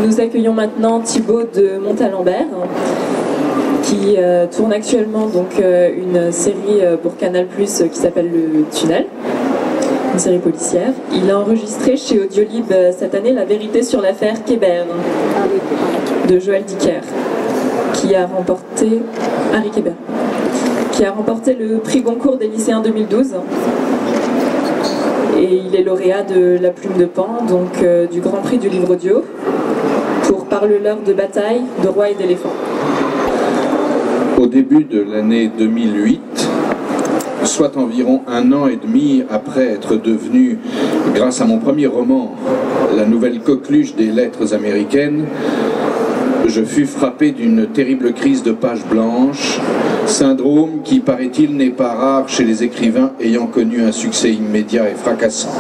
Nous accueillons maintenant Thibaut de Montalembert, qui tourne actuellement donc, une série pour Canal+, qui s'appelle Le Tunnel, une série policière. Il a enregistré chez Audiolib cette année La vérité sur l'affaire Kébert, de Joël Dicker, qui a remporté Harry Kébert, qui a remporté le prix Goncourt des lycéens 2012. Et il est lauréat de la Plume de Pan, donc du Grand Prix du livre audio, pour Parle-leur de bataille, de rois et d'éléphants. Au début de l'année 2008, soit environ 1 an et demi après être devenu, grâce à mon premier roman, la nouvelle coqueluche des lettres américaines, je fus frappé d'une terrible crise de page blanche, syndrome qui, paraît-il, n'est pas rare chez les écrivains ayant connu un succès immédiat et fracassant.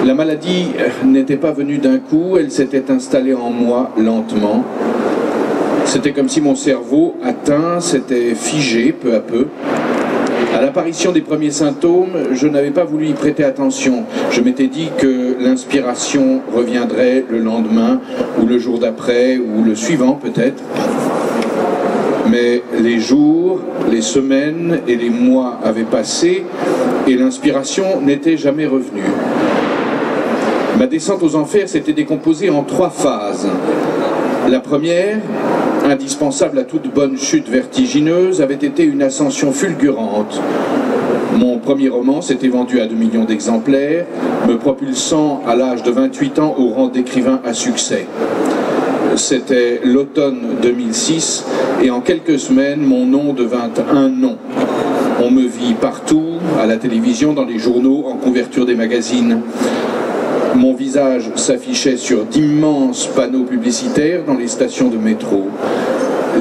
La maladie n'était pas venue d'un coup, elle s'était installée en moi lentement. C'était comme si mon cerveau, atteint, s'était figé peu à peu. À l'apparition des premiers symptômes, je n'avais pas voulu y prêter attention. Je m'étais dit que l'inspiration reviendrait le lendemain, ou le jour d'après, ou le suivant peut-être. Mais les jours, les semaines et les mois avaient passé, et l'inspiration n'était jamais revenue. Ma descente aux enfers s'était décomposée en 3 phases. La première, indispensable à toute bonne chute vertigineuse, avait été une ascension fulgurante. Mon premier roman s'était vendu à 2 millions d'exemplaires, me propulsant à l'âge de 28 ans au rang d'écrivain à succès. C'était l'automne 2006 et en quelques semaines, mon nom devint un nom. On me vit partout, à la télévision, dans les journaux, en couverture des magazines. Mon visage s'affichait sur d'immenses panneaux publicitaires dans les stations de métro.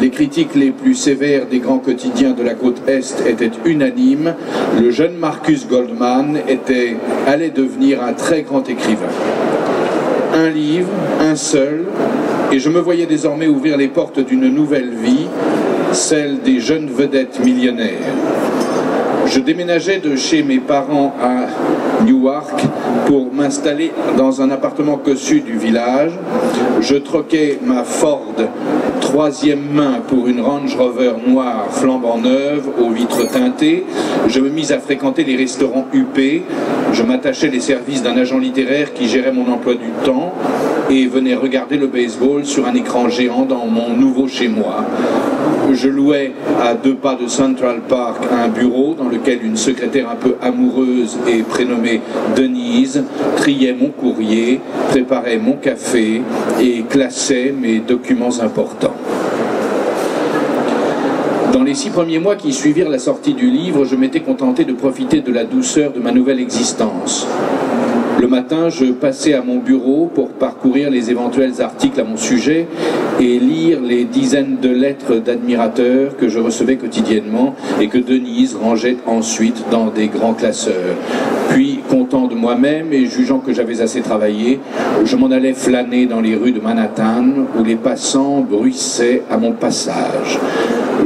Les critiques les plus sévères des grands quotidiens de la côte Est étaient unanimes. Le jeune Marcus Goldman allait devenir un très grand écrivain. Un livre, un seul, et je me voyais désormais ouvrir les portes d'une nouvelle vie, celle des jeunes vedettes millionnaires. Je déménageais de chez mes parents à Newark pour m'installer dans un appartement cossu du village. Je troquais ma Ford 3e main pour une Range Rover noire flambant neuve aux vitres teintées. Je me mis à fréquenter les restaurants huppés. Je m'attachais les services d'un agent littéraire qui gérait mon emploi du temps et venais regarder le baseball sur un écran géant dans mon nouveau chez-moi. Je louais à 2 pas de Central Park un bureau dans lequel une secrétaire un peu amoureuse et prénommée Denise triait mon courrier, préparait mon café et classait mes documents importants. Dans les 6 premiers mois qui suivirent la sortie du livre, je m'étais contenté de profiter de la douceur de ma nouvelle existence. Le matin, je passais à mon bureau pour parcourir les éventuels articles à mon sujet et lire les dizaines de lettres d'admirateurs que je recevais quotidiennement et que Denise rangeait ensuite dans des grands classeurs. Puis, content de moi-même et jugeant que j'avais assez travaillé, je m'en allais flâner dans les rues de Manhattan où les passants bruissaient à mon passage.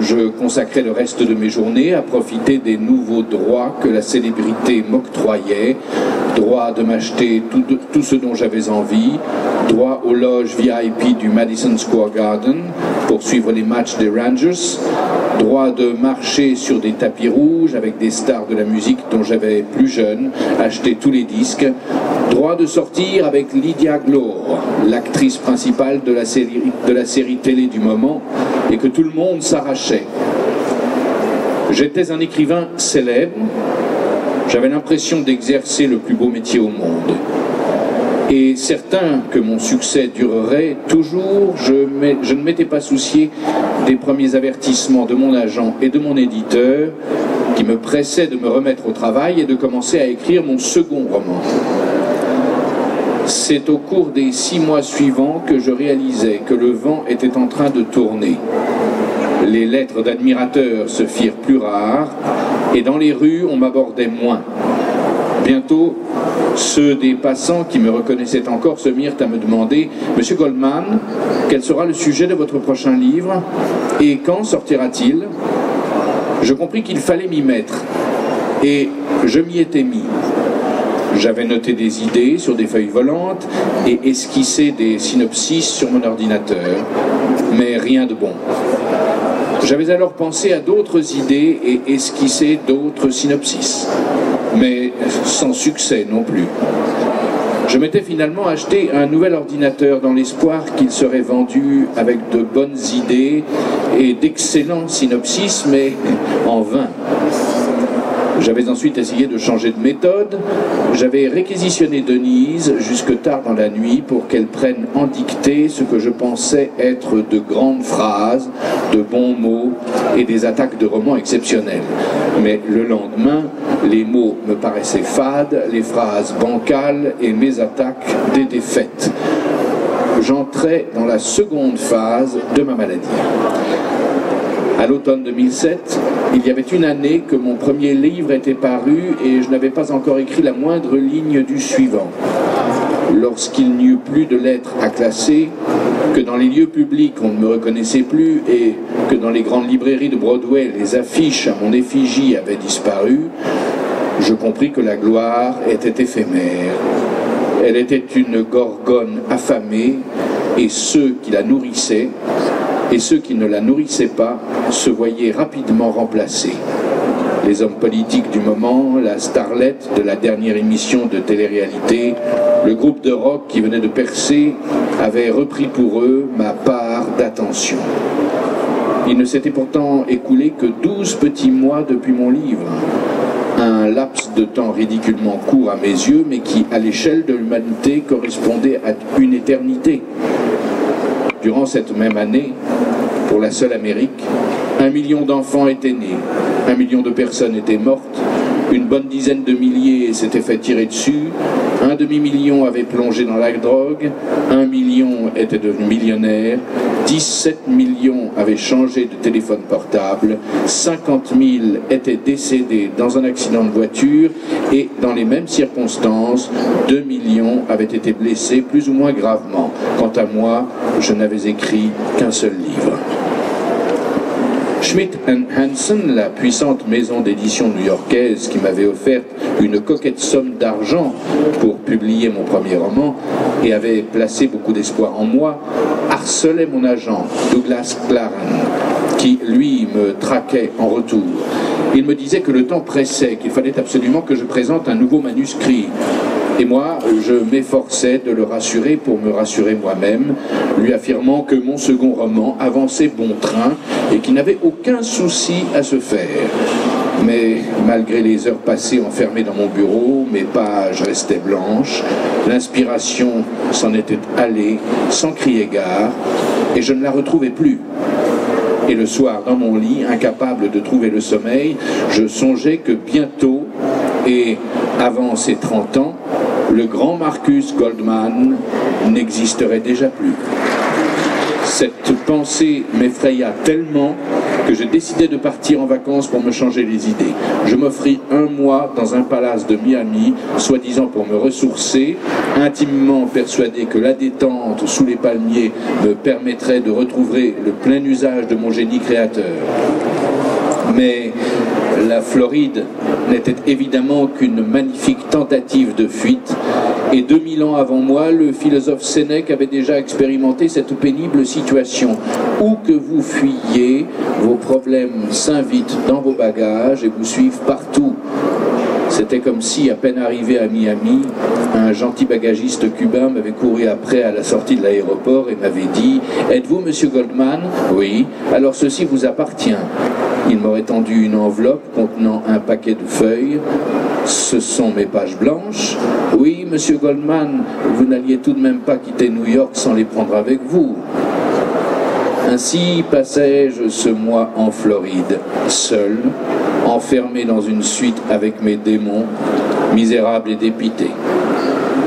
Je consacrais le reste de mes journées à profiter des nouveaux droits que la célébrité m'octroyait, droit de m'acheter tout ce dont j'avais envie, droit aux loges VIP du Madison Square Garden pour suivre les matchs des Rangers, droit de marcher sur des tapis rouges avec des stars de la musique dont j'avais plus jeune acheté tous les disques, droit de sortir avec Lydia Glore, l'actrice principale de la série télé du moment, et que tout le monde s'arrachait. J'étais un écrivain célèbre, j'avais l'impression d'exercer le plus beau métier au monde. Et certain que mon succès durerait toujours, je ne m'étais pas soucié des premiers avertissements de mon agent et de mon éditeur qui me pressaient de me remettre au travail et de commencer à écrire mon second roman. C'est au cours des 6 mois suivants que je réalisais que le vent était en train de tourner. Les lettres d'admirateurs se firent plus rares et dans les rues on m'abordait moins. Bientôt, ceux des passants qui me reconnaissaient encore se mirent à me demander « Monsieur Goldman, quel sera le sujet de votre prochain livre et quand sortira-t-il » Je compris qu'il fallait m'y mettre et je m'y étais mis. J'avais noté des idées sur des feuilles volantes et esquissé des synopsis sur mon ordinateur, mais rien de bon. J'avais alors pensé à d'autres idées et esquissé d'autres synopsis, mais sans succès non plus. Je m'étais finalement acheté un nouvel ordinateur dans l'espoir qu'il serait vendu avec de bonnes idées et d'excellents synopsis, mais en vain. J'avais ensuite essayé de changer de méthode. J'avais réquisitionné Denise jusque tard dans la nuit pour qu'elle prenne en dictée ce que je pensais être de grandes phrases, de bons mots et des attaques de romans exceptionnelles. Mais le lendemain, les mots me paraissaient fades, les phrases bancales et mes attaques des défaites. J'entrais dans la seconde phase de ma maladie. À l'automne 2007, il y avait une année que mon premier livre était paru et je n'avais pas encore écrit la moindre ligne du suivant. Lorsqu'il n'y eut plus de lettres à classer, que dans les lieux publics on ne me reconnaissait plus et que dans les grandes librairies de Broadway les affiches à mon effigie avaient disparu, je compris que la gloire était éphémère. Elle était une gorgone affamée et ceux qui la nourrissaient et ceux qui ne la nourrissaient pas se voyaient rapidement remplacés. Les hommes politiques du moment, la starlette de la dernière émission de télé-réalité, le groupe de rock qui venait de percer avaient repris pour eux ma part d'attention. Il ne s'était pourtant écoulé que 12 petits mois depuis mon livre. Un laps de temps ridiculement court à mes yeux, mais qui, à l'échelle de l'humanité, correspondait à une éternité. Durant cette même année, pour la seule Amérique, 1 million d'enfants étaient nés, 1 million de personnes étaient mortes, une bonne dizaine de milliers s'étaient fait tirer dessus, un demi-million avait plongé dans la drogue, 1 million était devenu millionnaire, 17 millions avaient changé de téléphone portable, 50 000 étaient décédés dans un accident de voiture et dans les mêmes circonstances, 2 millions avaient été blessés plus ou moins gravement. Quant à moi, je n'avais écrit qu'un seul livre. Schmidt & Hansen, la puissante maison d'édition new-yorkaise qui m'avait offert une coquette somme d'argent pour publier mon premier roman et avait placé beaucoup d'espoir en moi, harcelait mon agent, Douglas Claren, qui, lui, me traquait en retour. Il me disait que le temps pressait, qu'il fallait absolument que je présente un nouveau manuscrit. Et moi, je m'efforçais de le rassurer pour me rassurer moi-même, lui affirmant que mon second roman avançait bon train et qu'il n'avait aucun souci à se faire. Mais malgré les heures passées enfermées dans mon bureau, mes pages restaient blanches, l'inspiration s'en était allée sans crier gare, et je ne la retrouvais plus. Et le soir, dans mon lit, incapable de trouver le sommeil, je songeais que bientôt, et avant ses 30 ans, le grand Marcus Goldman n'existerait déjà plus. Cette pensée m'effraya tellement que je décidai de partir en vacances pour me changer les idées. Je m'offris 1 mois dans un palace de Miami, soi-disant pour me ressourcer, intimement persuadé que la détente sous les palmiers me permettrait de retrouver le plein usage de mon génie créateur. Mais la Floride n'était évidemment qu'une magnifique tentative de fuite, et 2000 ans avant moi, le philosophe Sénèque avait déjà expérimenté cette pénible situation. Où que vous fuyiez, vos problèmes s'invitent dans vos bagages et vous suivent partout. C'était comme si, à peine arrivé à Miami, un gentil bagagiste cubain m'avait couru après à la sortie de l'aéroport et m'avait dit « Êtes-vous Monsieur Goldman ?»« Oui. »« Alors ceci vous appartient. » Il m'aurait tendu une enveloppe contenant un paquet de feuilles. « Ce sont mes pages blanches. »« Oui, Monsieur Goldman, vous n'alliez tout de même pas quitter New York sans les prendre avec vous. » Ainsi passai-je ce mois en Floride, seul, enfermé dans une suite avec mes démons, misérable et dépité.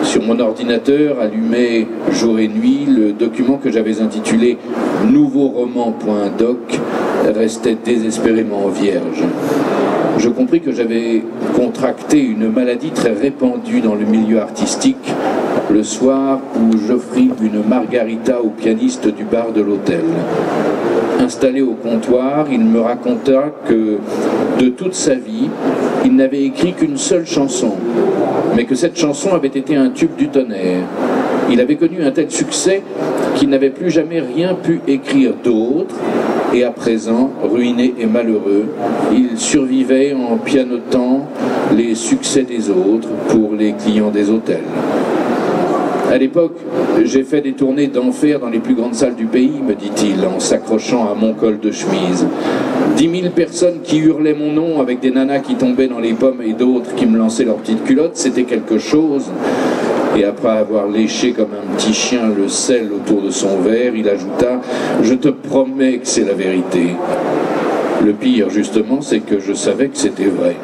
Sur mon ordinateur, allumé jour et nuit, le document que j'avais intitulé « nouveauroman.doc » restait désespérément vierge. Je compris que j'avais contracté une maladie très répandue dans le milieu artistique, le soir où j'offris une margarita au pianiste du bar de l'hôtel. Installé au comptoir, il me raconta que, de toute sa vie, il n'avait écrit qu'une seule chanson, mais que cette chanson avait été un tube du tonnerre. Il avait connu un tel succès qu'il n'avait plus jamais rien pu écrire d'autre, et à présent, ruiné et malheureux, il survivait en pianotant les succès des autres pour les clients des hôtels. À l'époque, j'ai fait des tournées d'enfer dans les plus grandes salles du pays, me dit-il, en s'accrochant à mon col de chemise. 10 000 personnes qui hurlaient mon nom avec des nanas qui tombaient dans les pommes et d'autres qui me lançaient leurs petites culottes, c'était quelque chose. Et après avoir léché comme un petit chien le sel autour de son verre, il ajouta « Je te promets que c'est la vérité ». Le pire, justement, c'est que je savais que c'était vrai.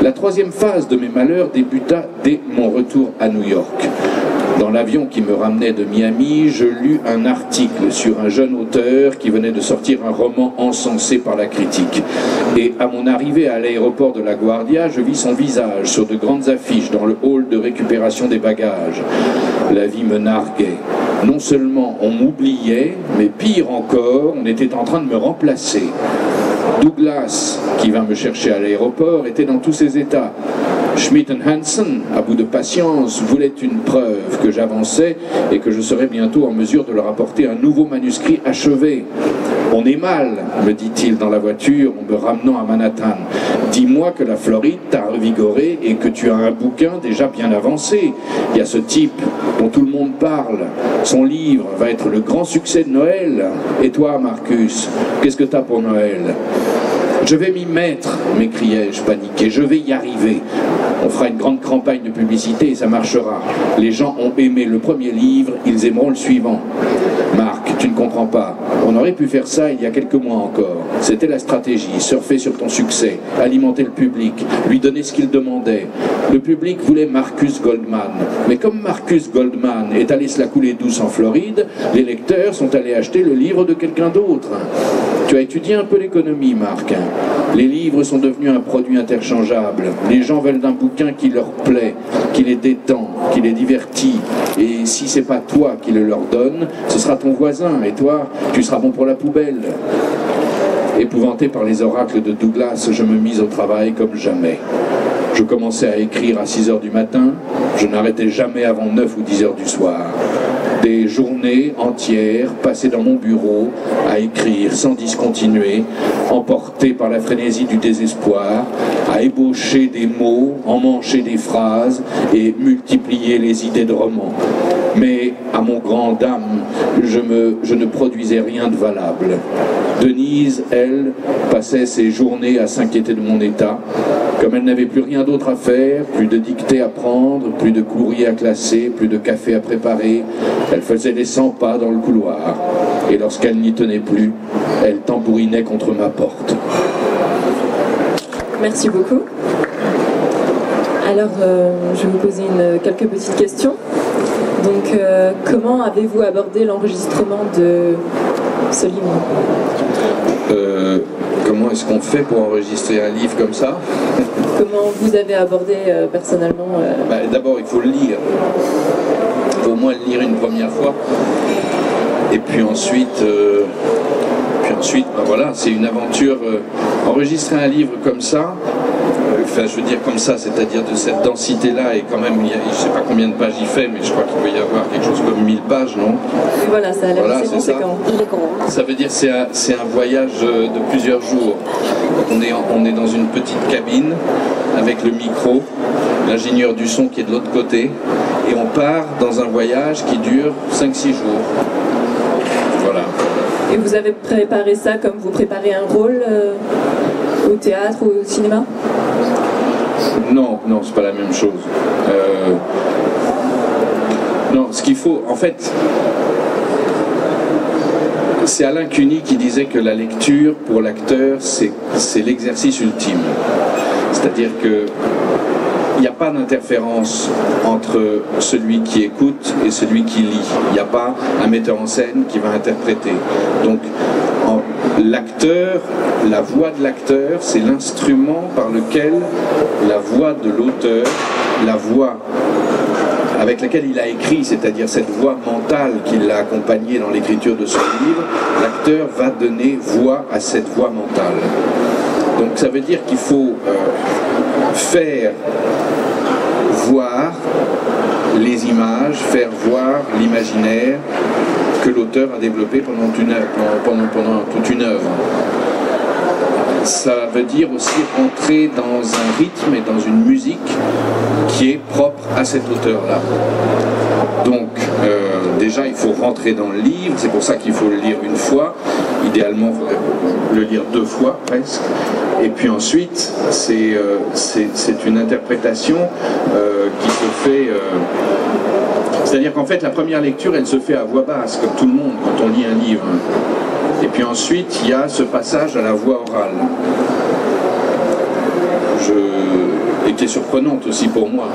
La troisième phase de mes malheurs débuta dès mon retour à New York. Dans l'avion qui me ramenait de Miami, je lus un article sur un jeune auteur qui venait de sortir un roman encensé par la critique. Et à mon arrivée à l'aéroport de LaGuardia, je vis son visage sur de grandes affiches dans le hall de récupération des bagages. La vie me narguait. Non seulement on m'oubliait, mais pire encore, on était en train de me remplacer. Douglas, qui vint me chercher à l'aéroport, était dans tous ses états. Schmidt & Hansen, à bout de patience, voulait une preuve que j'avançais et que je serais bientôt en mesure de leur apporter un nouveau manuscrit achevé. « On est mal », me dit-il dans la voiture en me ramenant à Manhattan. « Dis-moi que la Floride t'a revigoré et que tu as un bouquin déjà bien avancé. Il y a ce type dont tout le monde parle. Son livre va être le grand succès de Noël. Et toi, Marcus, qu'est-ce que t'as pour Noël ?» « Je vais m'y mettre », m'écriai-je paniqué, « je vais y arriver. On fera une grande campagne de publicité et ça marchera. Les gens ont aimé le premier livre, ils aimeront le suivant. » Marc, tu ne comprends pas. On aurait pu faire ça il y a quelques mois encore. C'était la stratégie, surfer sur ton succès, alimenter le public, lui donner ce qu'il demandait. Le public voulait Marcus Goldman. Mais comme Marcus Goldman est allé se la couler douce en Floride, les lecteurs sont allés acheter le livre de quelqu'un d'autre. Tu as étudié un peu l'économie, Marc. Les livres sont devenus un produit interchangeable. Les gens veulent d'un bouquin qui leur plaît, qui les détend, qui les divertit. Et si c'est pas toi qui le leur donne, ce sera ton voisin. Et toi, tu seras bon pour la poubelle. Épouvanté par les oracles de Douglas, je me mis au travail comme jamais. Je commençais à écrire à 6 h du matin. Je n'arrêtais jamais avant 9 ou 10 h du soir. Des journées entières passées dans mon bureau à écrire sans discontinuer, emporté par la frénésie du désespoir, à ébaucher des mots, emmancher des phrases et multiplier les idées de romans. Mais à mon grand dam, je ne produisais rien de valable. Denise, elle, passait ses journées à s'inquiéter de mon état. Comme elle n'avait plus rien d'autre à faire, plus de dictées à prendre, plus de courriers à classer, plus de café à préparer, elle faisait les 100 pas dans le couloir. Et lorsqu'elle n'y tenait plus, elle tambourinait contre ma porte. Merci beaucoup. Alors, je vais vous poser quelques petites questions. Donc, comment avez-vous abordé l'enregistrement de ce livre ? Comment est-ce qu'on fait pour enregistrer un livre comme ça ? Comment vous avez abordé personnellement D'abord, il faut le lire. Il faut au moins le lire une première fois. Et puis ensuite, voilà, c'est une aventure. Enregistrer un livre comme ça, enfin je veux dire comme ça, c'est-à-dire de cette densité-là, et quand même, je ne sais pas combien de pages il fait, mais je crois qu'il peut y avoir quelque chose comme 1000 pages, non ? Voilà, ça a l'air assez conséquent. Il est grand. Ça veut dire que c'est un voyage de plusieurs jours. On est dans une petite cabine avec le micro, l'ingénieur du son qui est de l'autre côté, et on part dans un voyage qui dure 5-6 jours. Voilà. Et vous avez préparé ça comme vous préparez un rôle au théâtre ou au cinéma ? Non, c'est pas la même chose. Non, ce qu'il faut, en fait, c'est Alain Cuny qui disait que la lecture, pour l'acteur, c'est l'exercice ultime. C'est-à-dire que il n'y a pas d'interférence entre celui qui écoute et celui qui lit. Il n'y a pas un metteur en scène qui va interpréter. Donc, l'acteur, la voix de l'acteur, c'est l'instrument par lequel la voix de l'auteur, la voix avec laquelle il a écrit, c'est-à-dire cette voix mentale qui l'a accompagné dans l'écriture de son livre, l'acteur va donner voix à cette voix mentale. Donc ça veut dire qu'il faut faire voir les images, faire voir l'imaginaire que l'auteur a développé pendant toute une œuvre. Ça veut dire aussi rentrer dans un rythme et dans une musique qui est propre à cet auteur-là. Donc, déjà, il faut rentrer dans le livre, c'est pour ça qu'il faut le lire une fois, idéalement le lire 2 fois presque. Et puis ensuite, c'est une interprétation qui se fait... c'est-à-dire qu'en fait, la première lecture, elle se fait à voix basse, comme tout le monde, quand on lit un livre. Et puis ensuite, il y a ce passage à la voix orale. Et qui est surprenante aussi pour moi.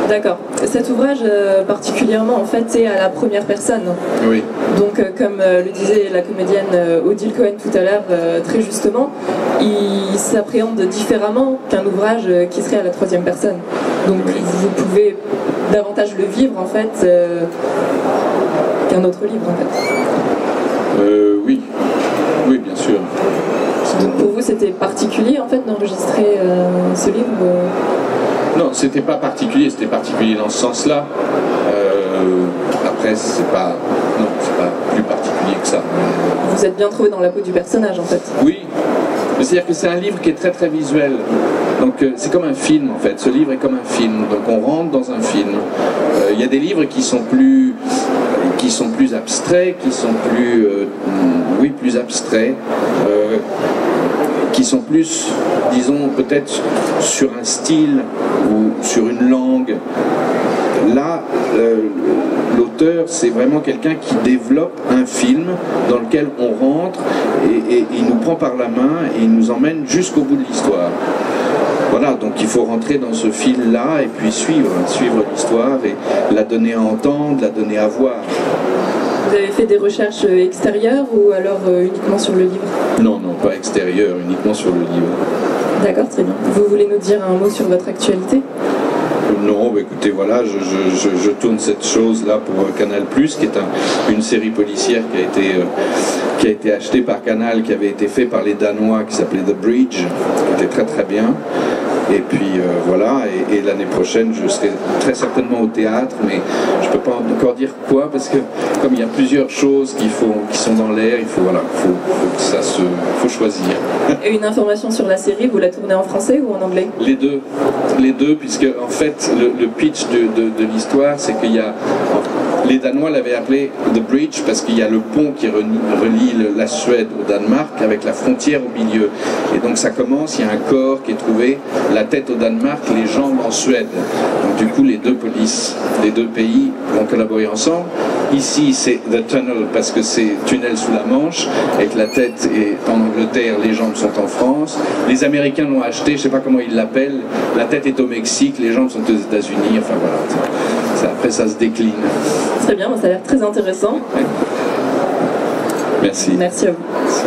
D'accord. Cet ouvrage particulièrement en fait est à la première personne. Oui. Donc comme le disait la comédienne Odile Cohen tout à l'heure très justement, il s'appréhende différemment qu'un ouvrage qui serait à la 3e personne. Donc oui. Vous pouvez davantage le vivre en fait qu'un autre livre en fait. Oui. Oui, bien sûr. Donc pour vous c'était particulier en fait d'enregistrer ce livre Non, c'était pas particulier, c'était particulier dans ce sens-là. Après, c'est pas plus particulier que ça. Vous êtes bien trouvé dans la peau du personnage en fait. Oui, c'est-à-dire que c'est un livre qui est très très visuel. Donc c'est comme un film en fait, ce livre est comme un film, donc on rentre dans un film. Il y a des livres qui sont plus abstraits, qui sont plus abstraits, qui sont plus, disons, peut-être sur un style ou sur une langue. Là, l'auteur, c'est vraiment quelqu'un qui développe un film dans lequel on rentre et il nous prend par la main et il nous emmène jusqu'au bout de l'histoire. Voilà, donc il faut rentrer dans ce fil-là et puis suivre l'histoire et la donner à entendre, la donner à voir. Vous avez fait des recherches extérieures ou alors uniquement sur le livre? Non, pas extérieures, uniquement sur le livre. D'accord, très bien. Vous voulez nous dire un mot sur votre actualité? Non, bah écoutez, voilà, je tourne cette chose-là pour Canal+, qui est une série policière qui a été achetée par Canal, qui avait été fait par les Danois, qui s'appelait The Bridge, qui était très très bien. Et puis voilà, et l'année prochaine, je serai très certainement au théâtre, mais je ne peux pas encore dire quoi, parce que comme il y a plusieurs choses qui sont dans l'air, il faut choisir. Et une information sur la série, vous la tournez en français ou en anglais? Les deux, puisque en fait, le pitch de l'histoire, c'est qu'il y a... Les Danois l'avaient appelé The Bridge parce qu'il y a le pont qui relie la Suède au Danemark avec la frontière au milieu. Et donc ça commence, il y a un corps qui est trouvé, la tête au Danemark, les jambes en Suède. Donc du coup les deux polices, les deux pays vont collaborer ensemble. Ici c'est The Tunnel parce que c'est tunnel sous la Manche et que la tête est en Angleterre, les jambes sont en France. Les Américains l'ont acheté, je ne sais pas comment ils l'appellent, la tête est au Mexique, les jambes sont aux États-Unis, enfin voilà. Après ça se décline. Très bien, ça a l'air très intéressant. Merci. Merci à vous. Merci.